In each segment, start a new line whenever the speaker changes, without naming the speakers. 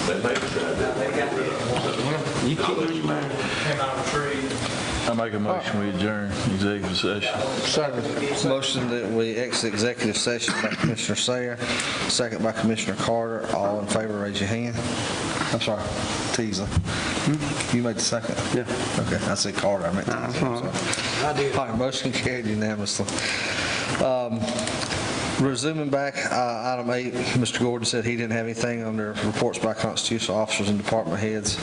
You keep on your mind. I make a motion we adjourn executive session.
Second. Motion that we exit executive session by Commissioner Sayer, second by Commissioner Carter. All in favor, raise your hand. I'm sorry, Teasley. You made the second?
Yeah.
Okay, I said Carter, I meant Teasley. I did. All right, motion carried unanimously. Resuming back, item 8, Mr. Gordon said he didn't have anything under reports by constitutional officers and department heads.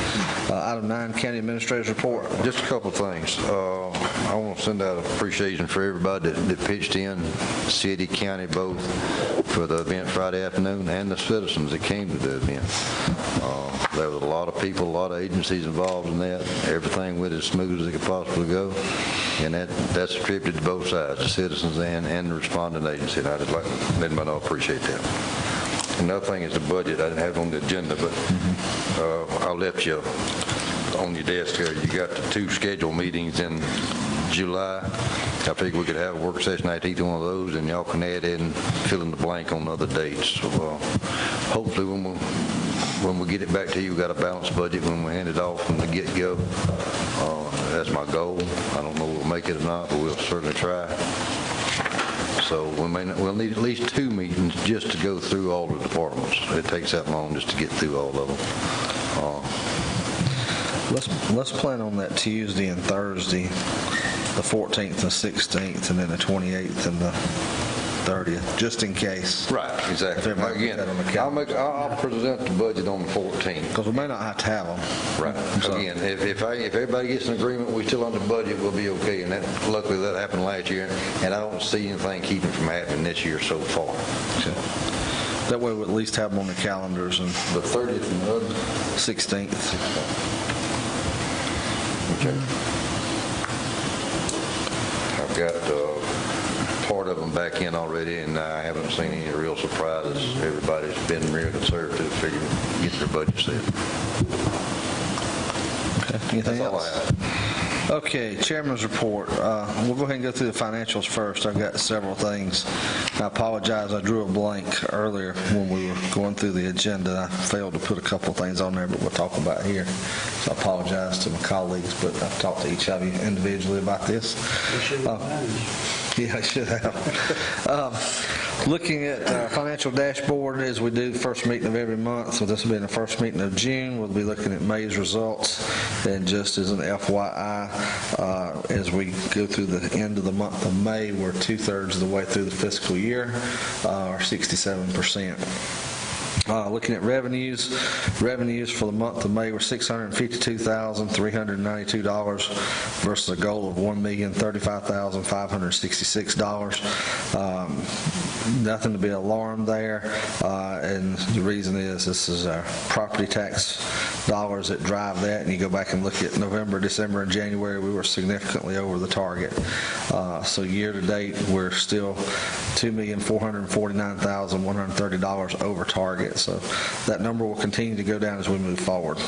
Item 9, county administrator's report.
Just a couple of things. I want to send out appreciation for everybody that pitched in, city, county, both, for the event Friday afternoon, and the citizens that came to the event. There was a lot of people, a lot of agencies involved in that. Everything went as smooth as it could possibly go, and that's attributed to both sides, the citizens and the responding agency. And I just like to let everybody know I appreciate that. Another thing is the budget. I didn't have it on the agenda, but I left you on your desk here. You got the 2 scheduled meetings in July. I figured we could have a work session at each one of those, and y'all can add in, fill in the blank on other dates. So hopefully when we get it back to you, we got a balanced budget when we hand it off from the get-go. That's my goal. I don't know if we'll make it or not, but we'll certainly try. So we'll need at least 2 meetings just to go through all the departments. It takes that long just to get through all of them.
Let's plan on that Tuesday and Thursday, the 14th and 16th, and then the 28th and the 30th, just in case.
Right, exactly. Again, I'll present the budget on the 14th.
Because we may not have to have them.
Right. So, again, if everybody gets an agreement, we're still under budget, we'll be okay. And luckily that happened last year, and I don't see anything keeping from happening this year so far. So,
that way we'll at least have them on the calendars. And
the 30th and the
16th.
Okay. I've got part of them back in already, and I haven't seen any real surprises. Everybody's been real conservative, figuring get their budget set.
Okay. Anything
That's all
else?
I have.
Okay, Chairman's report. We'll go ahead and go through the financials first. I've got several things. I apologize, I drew a blank earlier when we were going through the agenda. I failed to put a couple of things on there, but we'll talk about here. So I apologize to my colleagues, but I've talked to each of you individually about this. Yeah, I should have. Looking at our financial dashboard as we do the first meeting of every month, so this will be the first meeting of June. We'll be looking at May's results, and just as an FYI, as we go through the end of the month of May, we're 2/3 of the way through the fiscal year, or 67%. Looking at revenues for the month of May were $652,392 versus a goal of $1,035,566. Nothing to be alarmed there, and the reason is this is our property tax dollars that drive that, and you go back and look at November, December, and January, we were significantly over the target. So year to date, we're still $2,449,130 over target. So that number will continue to go down as we move forward.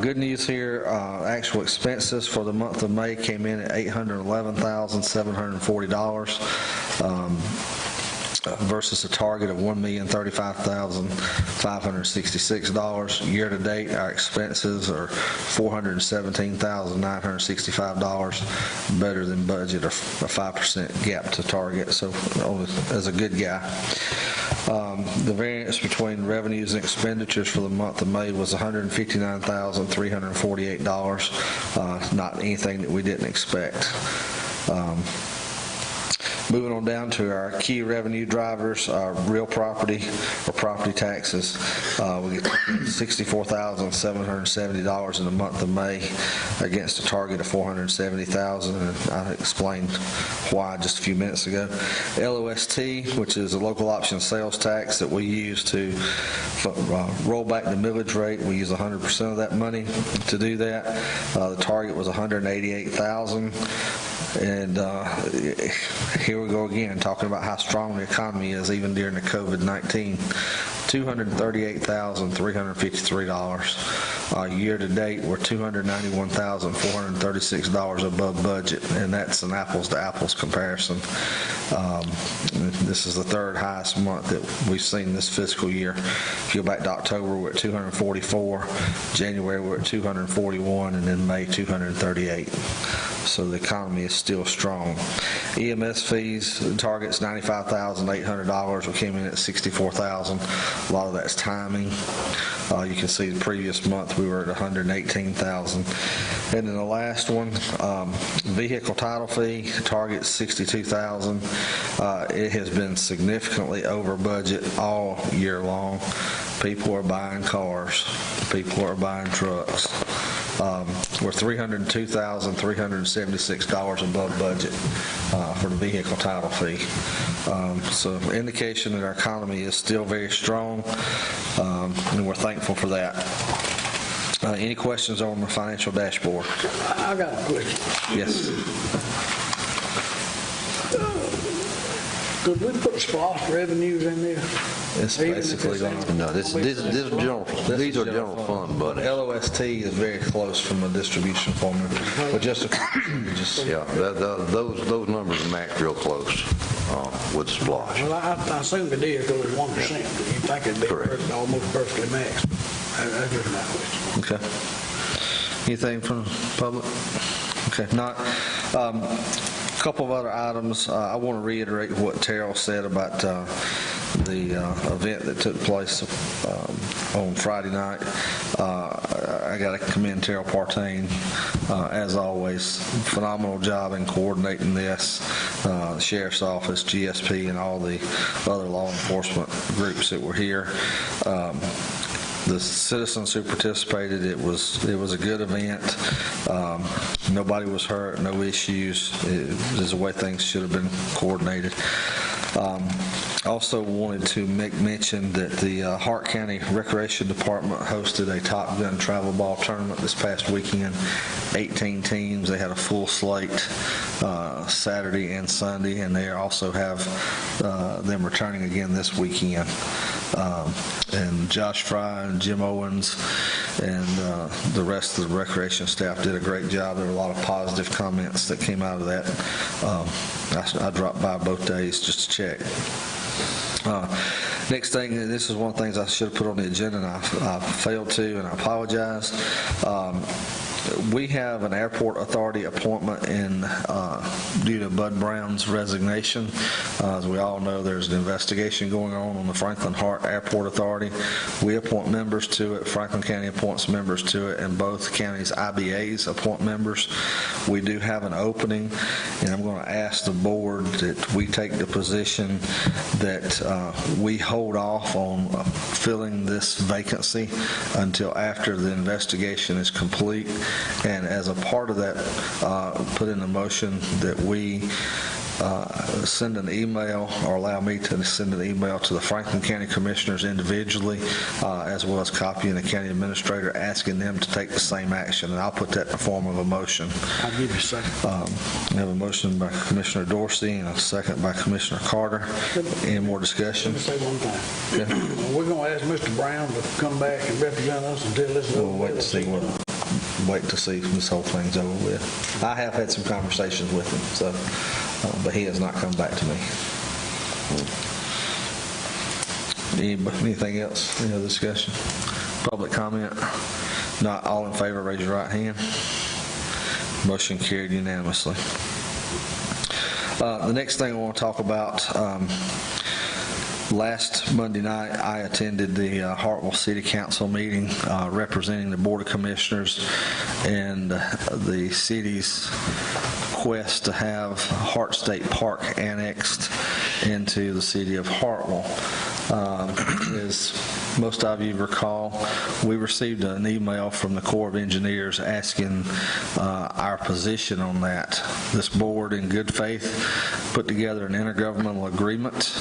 Good news here, actual expenses for the month of May came in at $811,740. Versus a target of $1,035,566. Year to date, our expenses are $417,965, better than budget, or a 5% gap to target. So, as a good guy. The variance between revenues and expenditures for the month of May was $159,348. Not anything that we didn't expect. Moving on down to our key revenue drivers, our real property or property taxes. We get $64,770 in the month of May against a target of $470,000, and I explained why just a few minutes ago. LOST, which is a local option sales tax that we use to roll back the millage rate. We use 100% of that money to do that. The target was $188,000. And here we go again, talking about how strong the economy is even during the COVID-19. $238,353. Year to date, we're $291,436 above budget, and that's an apples to apples comparison. This is the third highest month that we've seen this fiscal year. If you go back to October, we're at 244, January we're at 241, and then May 238. So the economy is still strong. EMS fees, the target's $95,800. We came in at $64,000. A lot of that's timing. You can see the previous month we were at $118,000. And then the last one, vehicle title fee, target $62,000. It has been significantly over budget all year long. People are buying cars. People are buying trucks. We're $302,376 above budget for the vehicle title fee. So indication that our economy is still very strong, and we're thankful for that. Any questions on the financial dashboard?
I got a question.
Yes.
Could we put SPOS revenues in there?
It's basically going to.
No, these are general fund budget.
LOST is very close from a distribution formula, but just
Yeah, those numbers match real close with Splash.
Well, I assume it is because it's 1%. You think it'd be almost perfectly matched. That's just my question.
Okay. Anything from the public? Okay, not. A couple of other items. I want to reiterate what Terrell said about the event that took place on Friday night. I got to commend Terrell Partain, as always. Phenomenal job in coordinating this. The Sheriff's Office, GSP, and all the other law enforcement groups that were here. The citizens who participated, it was a good event. Nobody was hurt, no issues. It was the way things should have been coordinated. Also wanted to make mention that the Hart County Recreation Department hosted a Top Gun travel ball tournament this past weekend. 18 teams. They had a full slate Saturday and Sunday, and they also have them returning again this weekend. And Josh Fry and Jim Owens and the rest of the recreation staff did a great job. There were a lot of positive comments that came out of that. I dropped by both days just to check. Next thing, this is one of the things I should have put on the agenda, and I failed to, and I apologize. We have an airport authority appointment due to Bud Brown's resignation. As we all know, there's an investigation going on the Franklin Hart Airport Authority. We appoint members to it. Franklin County appoints members to it, and both counties' IBAs appoint members. We do have an opening, and I'm going to ask the board that we take the position that we hold off on filling this vacancy until after the investigation is complete. And as a part of that, put in a motion that we send an email, or allow me to send an email to the Franklin County Commissioners individually, as well as copying the county administrator, asking them to take the same action. And I'll put that in the form of a motion.
I'll give you a second.
We have a motion by Commissioner Dorsey and a second by Commissioner Carter. Any more discussion?
Let me say one thing. We're going to ask Mr. Brown to come back and represent us until this is over.
We'll wait to see if this whole thing's over with. I have had some conversations with him, so, but he has not come back to me. Anything else? Any other discussion? Public comment? Not all in favor, raise your right hand. Motion carried unanimously. The next thing I want to talk about, last Monday night, I attended the Hartville City Council meeting representing the Board of Commissioners and the city's quest to have Hart State Park annexed into the city of Hartville. As most of you recall, we received an email from the Corps of Engineers asking our position on that. This board, in good faith, put together an intergovernmental agreement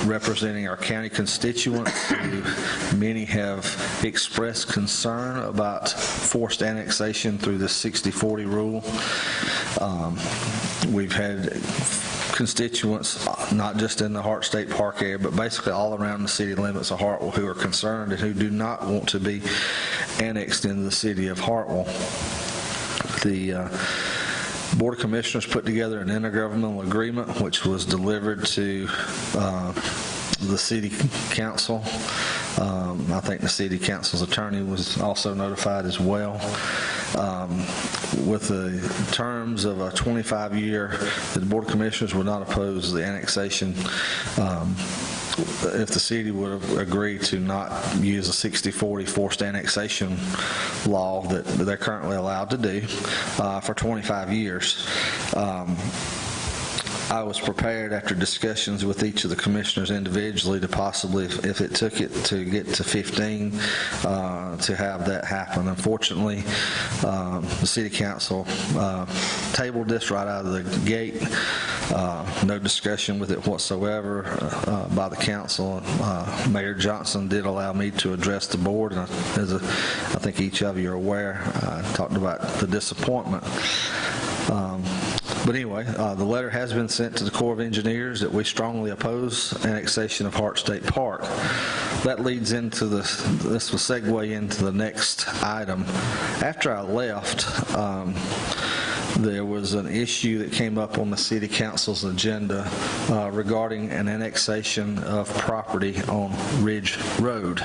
representing our county constituents, who many have expressed concern about forced annexation through the 60-40 rule. We've had constituents, not just in the Hart State Park area, but basically all around the city limits of Hartwell, who are concerned and who do not want to be annexed into the city of Hartwell. The Board of Commissioners put together an intergovernmental agreement, which was delivered to the City Council. I think the City Council's attorney was also notified as well. With the terms of a 25-year, the Board of Commissioners would not oppose the annexation if the city would have agreed to not use a 60-40 forced annexation law that they're currently allowed to do for 25 years. I was prepared after discussions with each of the commissioners individually to possibly, if it took it to get to 15, to have that happen. Unfortunately, the City Council tabled this right out of the gate. No discussion with it whatsoever by the council. Mayor Johnson did allow me to address the board, and I think each of you are aware, I talked about the disappointment. But anyway, the letter has been sent to the Corps of Engineers that we strongly oppose annexation of Hart State Park. That leads into this will segue into the next item. After I left, there was an issue that came up on the City Council's agenda regarding an annexation of property on Ridge Road.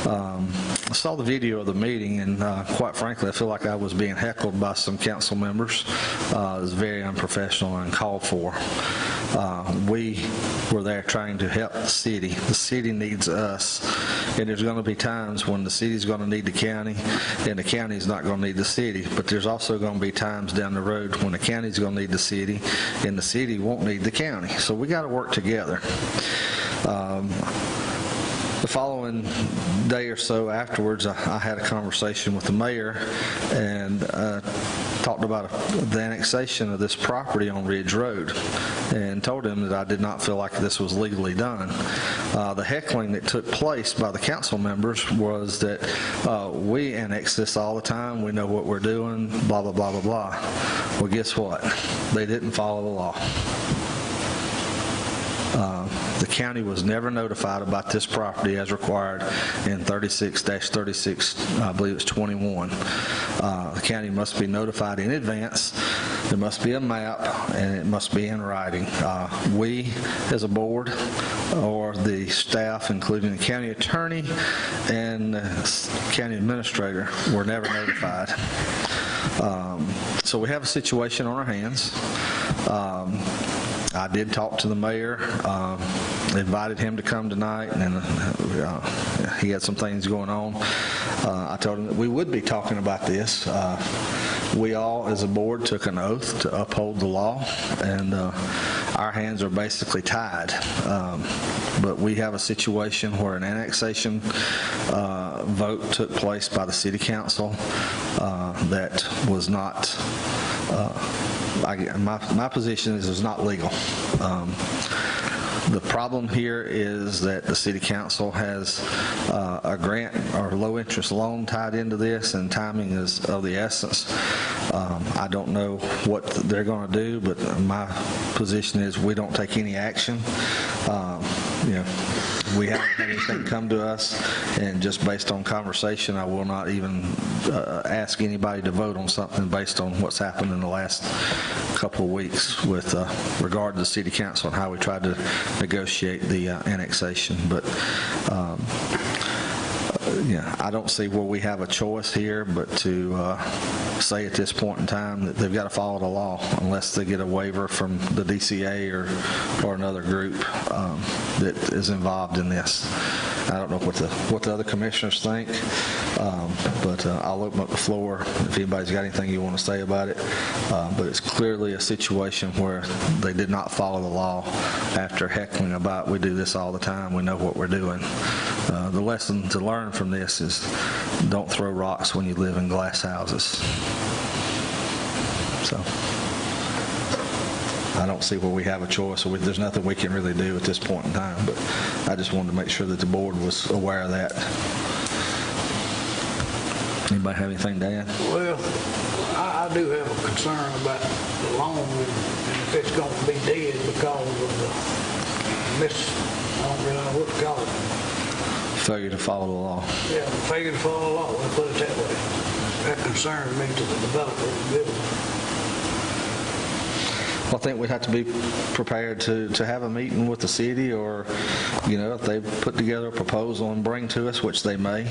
I saw the video of the meeting, and quite frankly, I feel like I was being heckled by some council members. It was very unprofessional and uncalled for. We were there trying to help the city. The city needs us, and there's going to be times when the city's going to need the county, and the county's not going to need the city. But there's also going to be times down the road when the county's going to need the city, and the city won't need the county. So we got to work together. The following day or so afterwards, I had a conversation with the mayor and talked about the annexation of this property on Ridge Road, and told him that I did not feel like this was legally done. The heckling that took place by the council members was that we annex this all the time, we know what we're doing, blah, blah, blah, blah, blah. Well, guess what? They didn't follow the law. The county was never notified about this property as required in 36-36, I believe it's 21. The county must be notified in advance. There must be a map, and it must be in writing. We, as a board, or the staff, including the county attorney and the county administrator, were never notified. So we have a situation on our hands. I did talk to the mayor, invited him to come tonight, and he had some things going on. I told him that we would be talking about this. We all, as a board, took an oath to uphold the law, and our hands are basically tied. But we have a situation where an annexation vote took place by the City Council that was not my position is it's not legal. The problem here is that the City Council has a grant or low interest loan tied into this, and timing is of the essence. I don't know what they're going to do, but my position is we don't take any action. We haven't had anything come to us, and just based on conversation, I will not even ask anybody to vote on something based on what's happened in the last couple of weeks with regard to the City Council and how we tried to negotiate the annexation. But I don't see where we have a choice here but to say at this point in time that they've got to follow the law unless they get a waiver from the DCA or another group that is involved in this. I don't know what the other commissioners think, but I'll open up the floor if anybody's got anything you want to say about it. But it's clearly a situation where they did not follow the law after heckling about we do this all the time, we know what we're doing. The lesson to learn from this is don't throw rocks when you live in glass houses. So I don't see where we have a choice, or there's nothing we can really do at this point in time, but I just wanted to make sure that the board was aware of that. Anybody have anything to add?
Well, I do have a concern about the loan and if it's going to be dead because of the I don't really know what to call it.
Failure to follow the law.
Yeah, failure to follow the law, let's put it that way. That concerns me to the developer of the building.
Well, I think we'd have to be prepared to have a meeting with the city, or, if they put together a proposal and bring to us, which they may,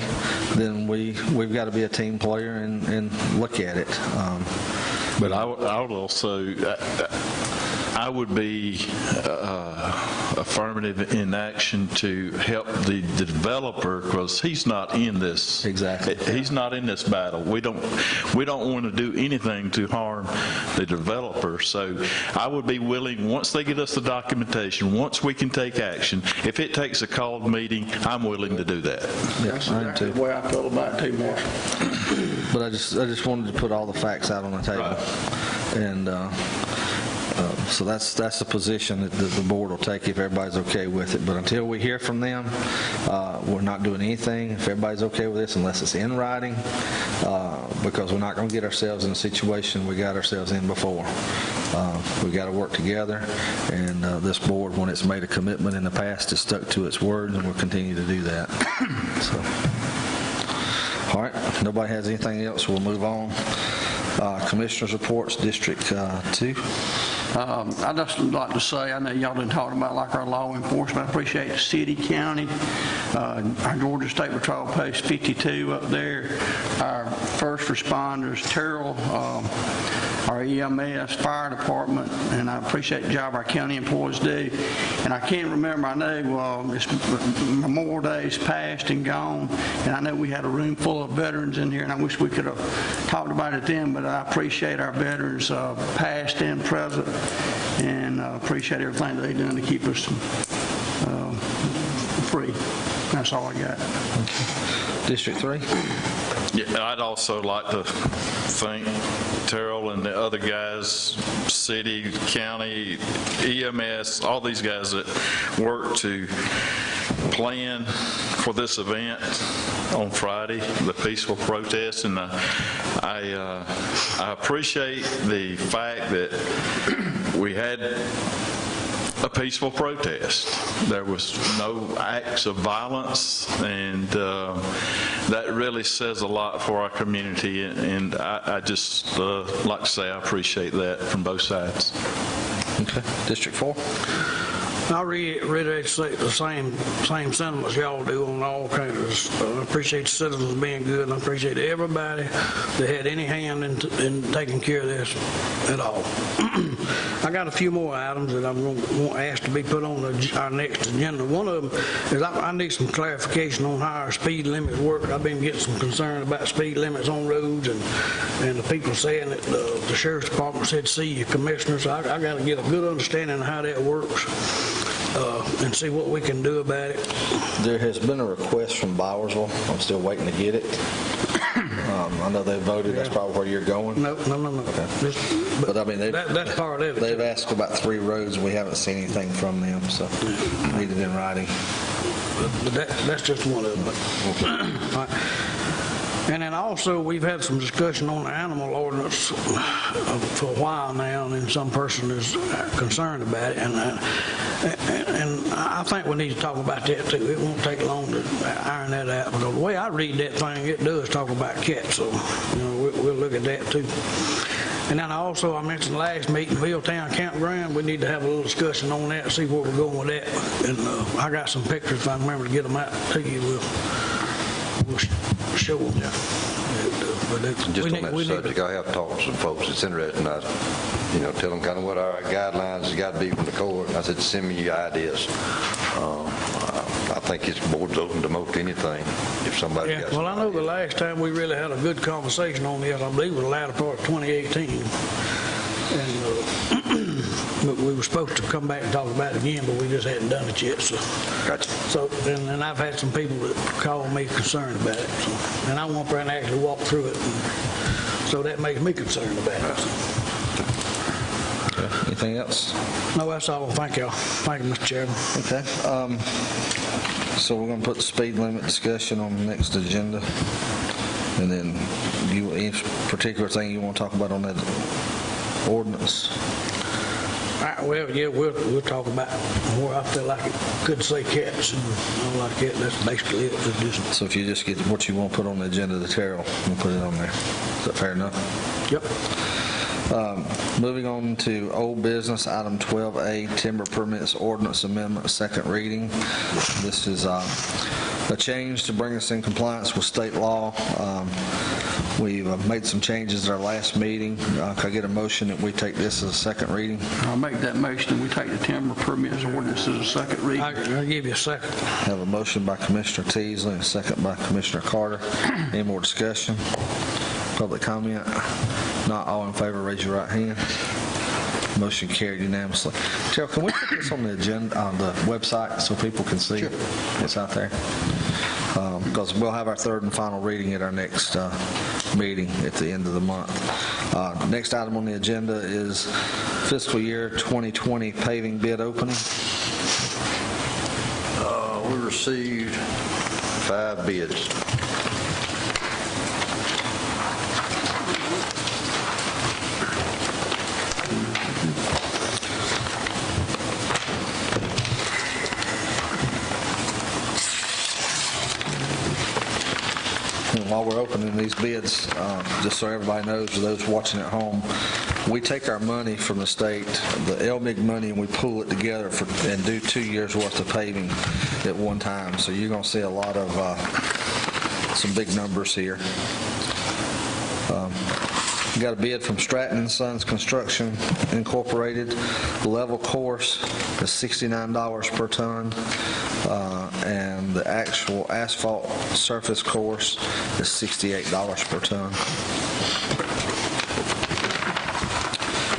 then we've got to be a team player and look at it.
But I would also, I would be affirmative in action to help the developer, because he's not in this.
Exactly.
He's not in this battle. We don't want to do anything to harm the developer. So I would be willing, once they get us the documentation, once we can take action, if it takes a called meeting, I'm willing to do that.
Yes, I am too.
The way I feel about it too, Marshall.
But I just wanted to put all the facts out on the table.
Right.
And so that's the position that the board will take if everybody's okay with it. But until we hear from them, we're not doing anything if everybody's okay with this, unless it's in writing, because we're not going to get ourselves in a situation we got ourselves in before. We got to work together, and this board, when it's made a commitment in the past, has stuck to its word, and we'll continue to do that. So, all right, if nobody has anything else, we'll move on. Commissioners' reports, District 2.
I'd just like to say, I know y'all didn't talk about like our law enforcement. I appreciate the city, county, our Georgia State Patrol Post 52 up there, our first responders, Terrell, our EMS, fire department, and I appreciate the job our county employees do. And I can't remember, I know it's Memorial Day's passed and gone, and I know we had a room full of veterans in here, and I wish we could have talked about it then, but I appreciate our veterans past and present, and appreciate everything they've done to keep us free. That's all I got.
District 3.
Yeah, I'd also like to thank Terrell and the other guys, city, county, EMS, all these guys that work to plan for this event on Friday, the peaceful protest, and I appreciate the fact that we had a peaceful protest. There was no acts of violence, and that really says a lot for our community, and I just like to say I appreciate that from both sides.
Okay. District 4.
I reiterate the same sentiments y'all do on all kinds. I appreciate the citizens being good, and I appreciate everybody that had any hand in taking care of this at all. I got a few more items that I'm going to ask to be put on our next agenda. One of them is I need some clarification on how our speed limits work. I've been getting some concern about speed limits on roads, and the people saying that the sheriff's department said see your commissioner. So I got to get a good understanding of how that works. And see what we can do about it.
There has been a request from Bowersville. I'm still waiting to get it. I know they voted. That's probably where you're going.
No.
Okay. But I mean,
that's part of it.
They've asked about 3 roads, and we haven't seen anything from them, so need it in writing.
But that's just one of them. Okay. All right. And then also, we've had some discussion on the animal ordinance for a while now, and some person is concerned about it. And I think we need to talk about that too. It won't take long to iron that out, because the way I read that thing, it does talk about cats. So, we'll look at that too. And then I mentioned last meeting, Milltown Campground. We need to have a little discussion on that, see where we're going with that. And I got some pictures, if I remember to get them out to you. We'll show them. Yeah.
Just on that subject, I have talked to some folks. It's interesting. I tell them kind of what our guidelines has got to be from the court. I said, send me your ideas. I think this board's open to most anything if somebody got some
I know the last time we really had a good conversation on this, I believe, was the latter part of 2018. And but we were supposed to come back and talk about it again, but we just hadn't done it yet. So,
Gotcha.
So, and I've had some people that call me concerned about it. So, and I want to actually walk through it. And so that makes me concerned about it. So.
Okay. Anything else?
No, that's all. Thank y'all. Thank you, Mr. Chairman.
Okay. So we're going to put the speed limit discussion on the next agenda. And then any particular thing you want to talk about on that ordinance?
All right, well, yeah, we'll talk about where I feel like it could say cats and all like that. That's basically it. Just,
So if you just get what you want to put on the agenda to Terrell, we'll put it on there. Is that fair enough?
yep.
Moving on to old business, item 12A, timber permits ordinance amendment, second reading. This is a change to bring us in compliance with state law. We've made some changes at our last meeting. Can I get a motion that we take this as a second reading?
I'll make that motion. We take the timber permits ordinance as a second reading.
I'll give you a second.
Have a motion by Commissioner Teasley and a second by Commissioner Carter. Any more discussion? Public comment? Not all in favor, raise your right hand. Motion carried unanimously. Terrell, can we put this on the agenda, on the website, so people can see what's out there? Because we'll have our third and final reading at our next meeting at the end of the month. Next item on the agenda is fiscal year 2020 paving bid opening.
We received 5 bids.
While we're opening these bids, just so everybody knows, or those watching at home, we take our money from the state, the LMIG money, and we pool it together and do 2 years' worth of paving at one time. So you're going to see a lot of some big numbers here. We got a bid from Stratton & Sons Construction Incorporated. The level course is $69 per ton, and the actual asphalt surface course is $68 per ton.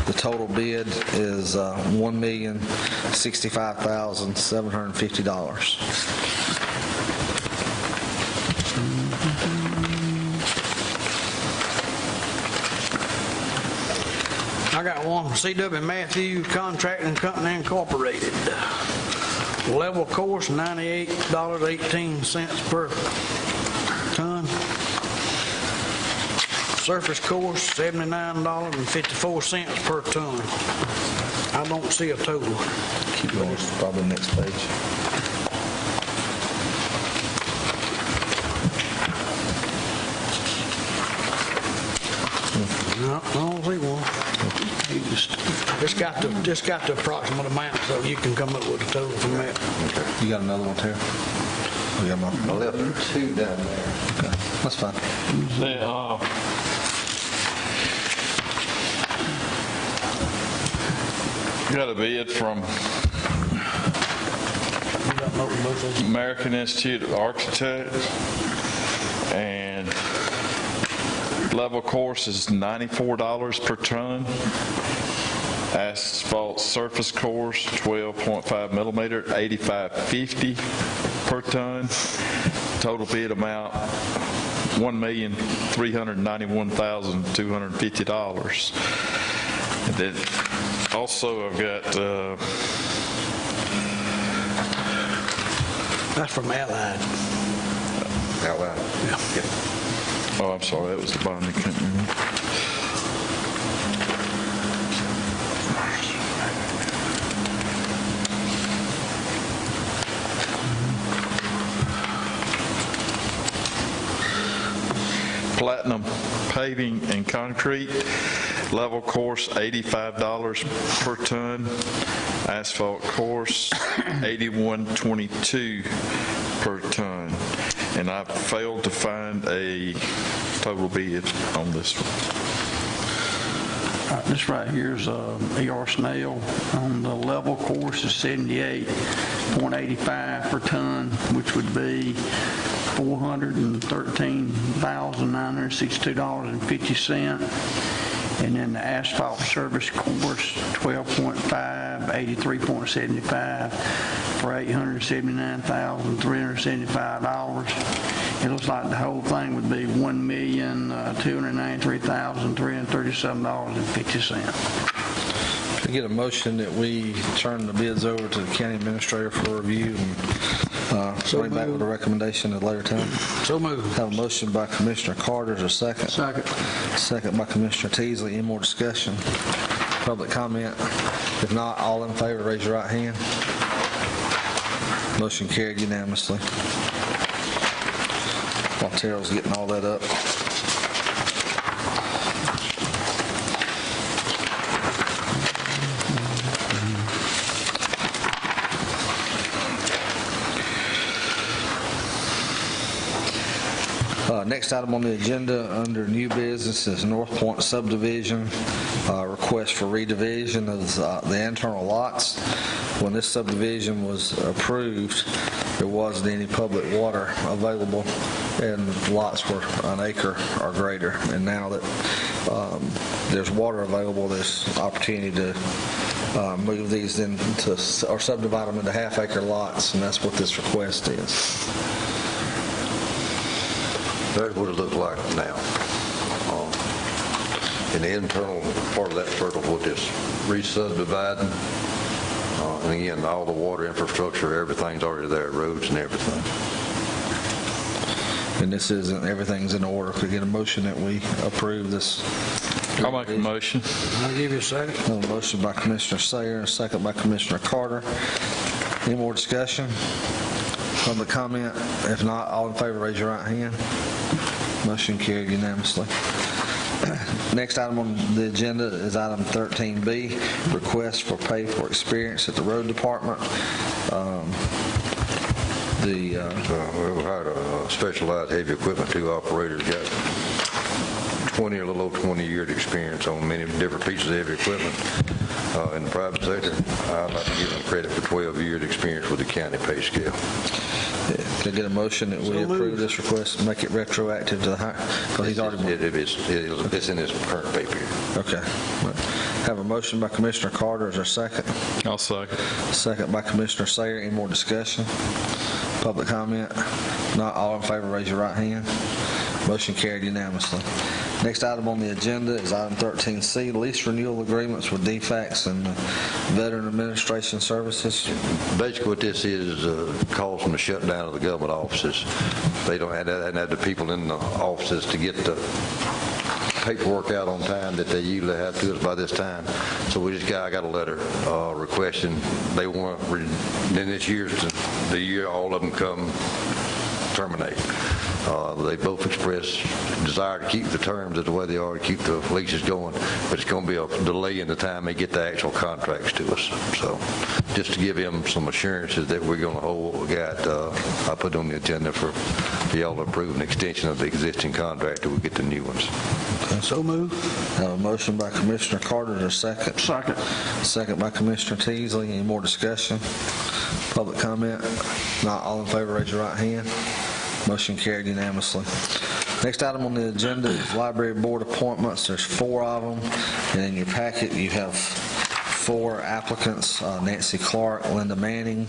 The total bid is $1,065,750.
I got one from C.W. Matthews Contracting Company Incorporated. Level course, $98.18 per ton. Surface course, $79.54 per ton. I don't see a total.
Keep going, it's probably next page.
No, I don't see one. Just got the approximate amount, so you can come up with a total from that.
You got another one, Terry? We got one.
I left 2 down there.
Okay, that's fine.
Got a bid from American Institute of Architects, and level course is $94 per ton. Asphalt surface course, 12.5 millimeter, $85.50 per ton. Total bid amount, $1,391,250. And then also I've got
That's from Allied.
Out loud.
oh, I'm sorry, that was the bonding company. Platinum Paving and Concrete, level course $85 per ton, asphalt course $81.22 per ton. And I failed to find a total bid on this one.
This right here is E.R. Snell. On the level course is $78.85 per ton, which would be $413,962.50. And then the asphalt service course, 12.5, 83.75 for $879,375. It looks like the whole thing would be $1,293,337.50.
I get a motion that we turn the bids over to the county administrator for review and bring back with a recommendation at a later time.
So moved.
Have a motion by Commissioner Carter, is there a second?
Second.
Second by Commissioner Teasley. Any more discussion? Public comment? If not, all in favor, raise your right hand. Motion carried unanimously. While Terrell's getting all that up. Next item on the agenda under new business is North Point subdivision, request for redivision of the internal lots. When this subdivision was approved, there wasn't any public water available and lots were an acre or greater. And now that there's water available, there's opportunity to move these into, or subdivide them into half-acre lots, and that's what this request is.
That's what it looks like now. In the internal part of that circle, we'll just re-subdividing. And again, all the water infrastructure, everything's already there, roads and everything.
And this isn't, everything's in order. Could I get a motion that we approve this?
I'll make a motion.
I'll give you a second.
A motion by Commissioner Sayer, and a second by Commissioner Carter. Any more discussion? Public comment? If not, all in favor, raise your right hand. Motion carried unanimously. Next item on the agenda is item 13B, request for pay for experience at the road department.
We hired a specialized heavy equipment, 2 operators, got 20 or a little over 20 years experience on many different pieces of heavy equipment in the private sector. I'd like to give them credit for 12 years experience with the county pay scale.
Can I get a motion that we approve this request and make it retroactive to the high? Because he's already.
It's in his current pay period.
Okay. Have a motion by Commissioner Carter. Is there a second?
I'll second.
Second by Commissioner Sayer. Any more discussion? Public comment? Not all in favor, raise your right hand. Motion carried unanimously. Next item on the agenda is item 13C, lease renewal agreements with DFACS and Veteran Administration Services.
Basically what this is causing the shutdown of the government offices. They don't have the people in the offices to get the paperwork out on time that they usually have to us by this time. So I got a letter requesting they want, then this year's the year all of them come terminate. They both expressed desire to keep the terms of the way they are, to keep the leases going, but it's going to be a delay in the time they get the actual contracts to us. So just to give them some assurances that we're going to hold what we got, I put on the agenda for y'all to approve an extension of the existing contract till we get the new ones.
So moved.
Have a motion by Commissioner Carter. Is there a second?
Second.
Second by Commissioner Teasley. Any more discussion? Public comment? Not all in favor, raise your right hand. Motion carried unanimously. Next item on the agenda is library board appointments. There's 4 of them, and in your packet you have 4 applicants, Nancy Clark, Linda Manning,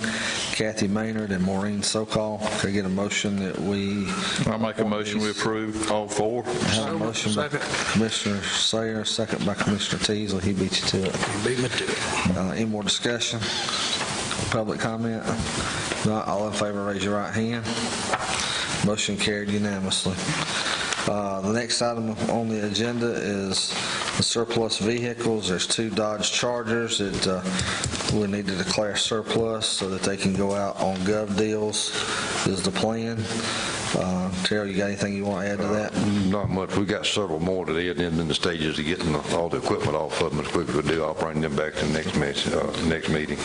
Kathy Maynard, and Maureen Sokol. Can I get a motion that we...
I'll make a motion we approve all 4.
Have a motion by Commissioner Sayer, second by Commissioner Teasley. He beat you to it.
Beat me to it.
Any more discussion? Public comment? Not all in favor, raise your right hand. Motion carried unanimously. The next item on the agenda is the surplus vehicles. There's 2 Dodge Chargers that we need to declare surplus so that they can go out on gov deals is the plan. Terrell, you got anything you want to add to that?
Not much. We got several more today, and then in the stages of getting all the equipment off of them as quick as we do. I'll bring them back to the next meeting.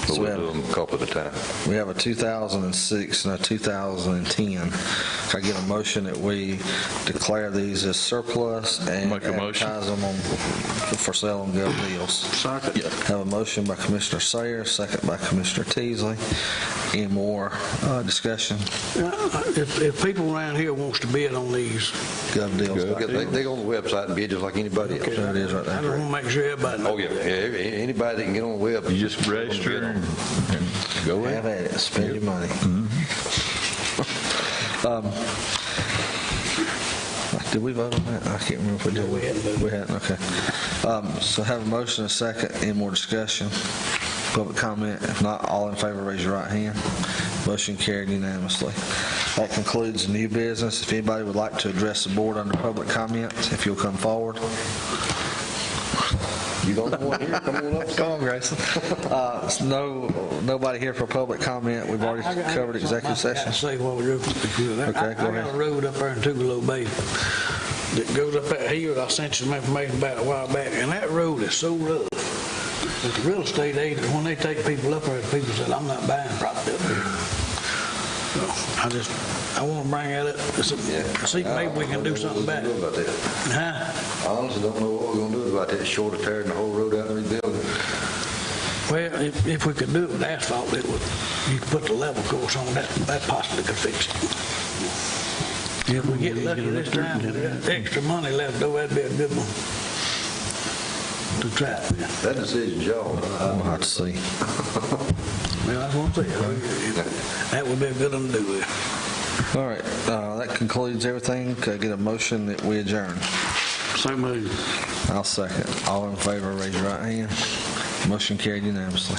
But we'll do them a couple at a time.
We have a 2006 and a 2010. Can I get a motion that we declare these as surplus and
Make a motion.
advertise them for sale on gov deals?
Second.
Have a motion by Commissioner Sayer, second by Commissioner Teasley. Any more discussion?
If people around here wants to bid on these,
Gov deals.
They go on the website and bid just like anybody else.
There it is right
I
there.
just want to make sure everybody knows.
Oh, yeah. Anybody that can get on the web.
You just register it and go
Have
in.
at it, spend your money. Did we vote on that? I can't remember if we did.
No, we hadn't voted.
We hadn't, okay. So have a motion and a second. Any more discussion? Public comment? If not, all in favor, raise your right hand. Motion carried unanimously. That concludes new business. If anybody would like to address the board under public comment, if you'll come forward.
You don't want to hear, come on up.
Come on, Grayson. Nobody here for public comment. We've already covered executive
I got
session.
to say while we're
Okay, go
I got
ahead.
a road up there in Tugalo Bay that goes up that hill. I sent you some information about it a while back, and that road is so rough. But the real estate agent, when they take people up there, the people said, I'm not buying property up here. So I want to bring that up. See, maybe we can do something about it.
About that.
Huh?
I honestly don't know what we're going to do about that, short of tearing the whole road out and rebuilding.
Well, if we could do it with asphalt, it would, you could put the level course on that possibly could fix it. If we get lucky this time, with that extra money left over, that'd be a good one to try.
That decision's y'all.
We'll have to see.
Well, I won't say, that would be a good one to do with.
All right, that concludes everything. Could I get a motion that we adjourn?
So moved.
I'll second. All in favor, raise your right hand. Motion carried unanimously.